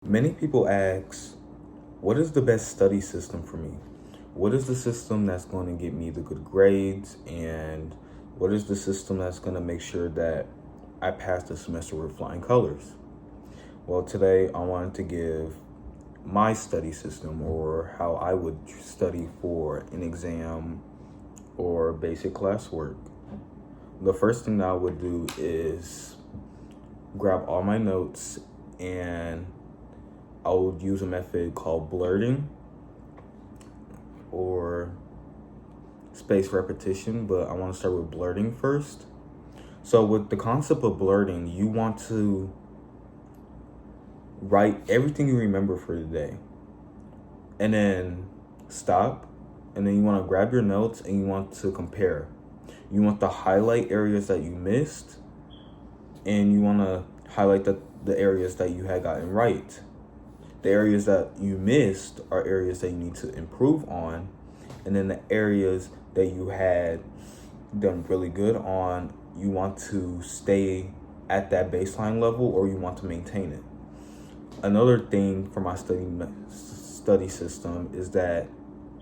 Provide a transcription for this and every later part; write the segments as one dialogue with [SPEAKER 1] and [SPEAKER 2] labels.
[SPEAKER 1] Many people ask, what is the best study system for me? What is the system that's going to get me the good grades? And what is the system that's going to make sure that I pass the semester with flying colors? Well, today I wanted to give my study system, or how I would study for an exam or basic classwork. The first thing that I would do is grab all my notes, and I would use a method called blurting or spaced repetition, but I want to start with blurting first. So with the concept of blurting, you want to write everything you remember for the day and then stop, and then you want to grab your notes and you want to compare. You want to highlight areas that you missed, and you want to highlight the areas that you had gotten right. The areas that you missed are areas that you need to improve on, and then the areas that you had done really good on, you want to stay at that baseline level, or you want to maintain it. Another thing for my study system is that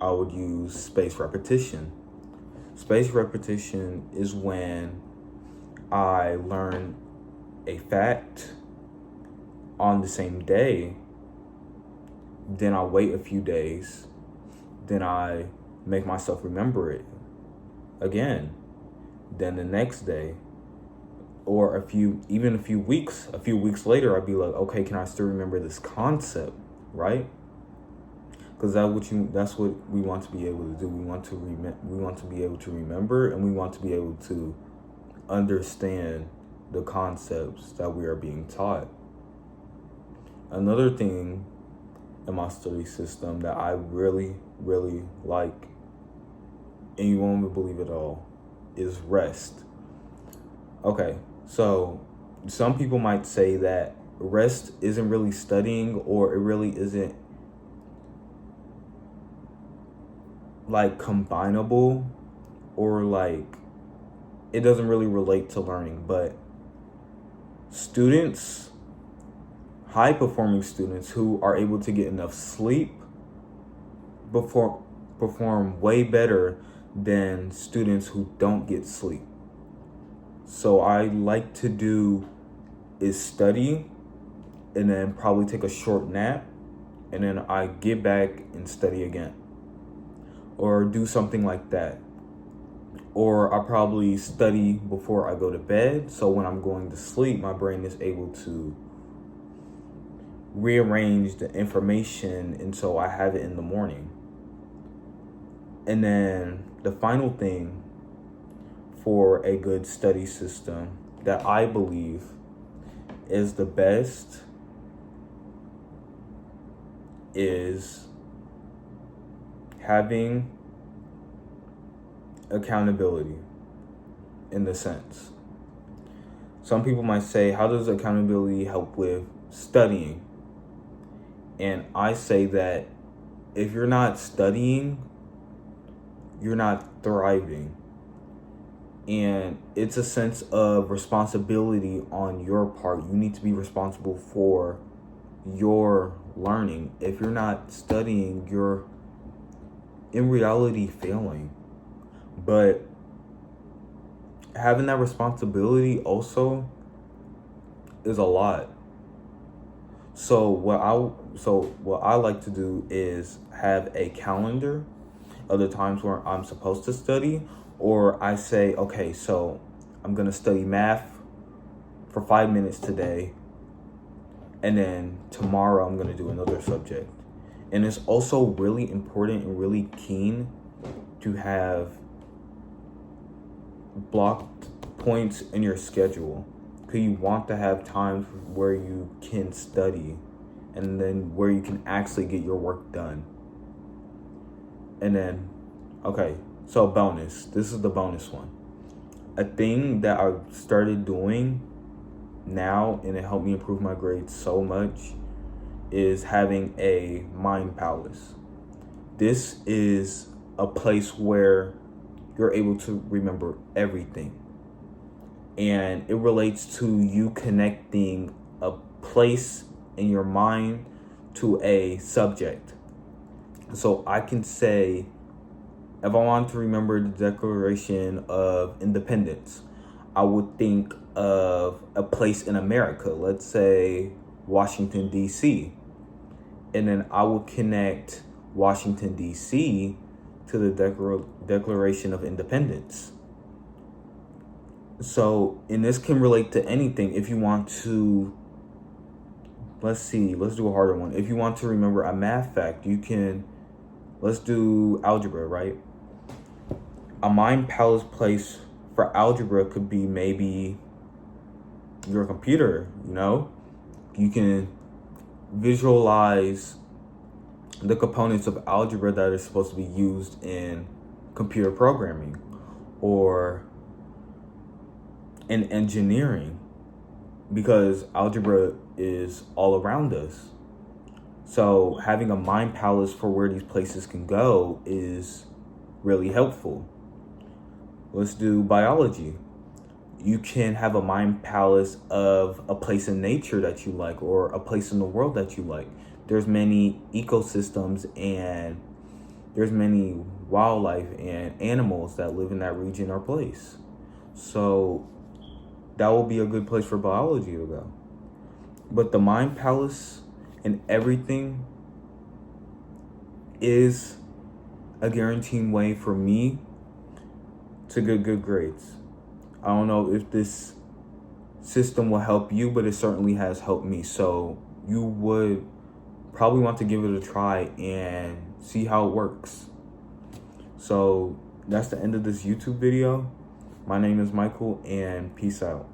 [SPEAKER 1] I would use spaced repetition. Spaced repetition is when I learn a fact on the same day, then I wait a few days, then I make myself remember it again, then the next day, or a few weeks later, I'd be like, okay, can I still remember this concept, right? Because that's what we want to be able to do. We want to be able to remember, and we want to be able to understand the concepts that we are being taught. Another thing in my study system that I really, really like, and you won't believe it all, is rest. Okay, so some people might say that rest isn't really studying, or it really isn't like combinable, or like it doesn't really relate to learning. But students, high performing students who are able to get enough sleep perform way better than students who don't get sleep. So I like to do is study, and then probably take a short nap, and then I get back and study again, or do something like that. Or I probably study before I go to bed, so when I'm going to sleep, my brain is able to rearrange the information, and so I have it in the morning. And then the final thing for a good study system that I believe is the best is having accountability. In the sense, some people might say, how does accountability help with studying? And I say that if you're not studying, you're not thriving. And it's a sense of responsibility on your part. You need to be responsible for your learning. If you're not studying, you're in reality failing. But having that responsibility also is a lot. So what I like to do is have a calendar of the times where I'm supposed to study, or I say, okay, so I'm gonna study math for 5 minutes today, and then tomorrow I'm gonna do another subject. And it's also really important and really keen to have blocked points in your schedule, because you want to have times where you can study, and then where you can actually get your work done. And then, okay, so bonus. This is the bonus one. A thing that I've started doing now, and it helped me improve my grades so much, is having a mind palace. This is a place where you're able to remember everything. And it relates to you connecting a place and your mind to a subject. So I can say, if I want to remember the Declaration of Independence, I would think of a place in America, let's say Washington, D.C. And then I will connect Washington, D.C. to the Declaration of Independence. So, and this can relate to anything. If you want to, let's do a harder one. If you want to remember a math fact, let's do algebra, right? A mind palace place for algebra could be maybe your computer, You can visualize the components of algebra that are supposed to be used in computer programming or in engineering, because algebra is all around us. So having a mind palace for where these places can go is really helpful. Let's do biology. You can have a mind palace of a place in nature that you like, or a place in the world that you like. There's many ecosystems and there's many wildlife and animals that live in that region or place. So that will be a good place for biology to go. But the mind palace and everything is a guaranteed way for me to get good grades. I don't know if this system will help you, but it certainly has helped me. So you would probably want to give it a try and see how it works. So that's the end of this YouTube video. My name is Michael, and peace out.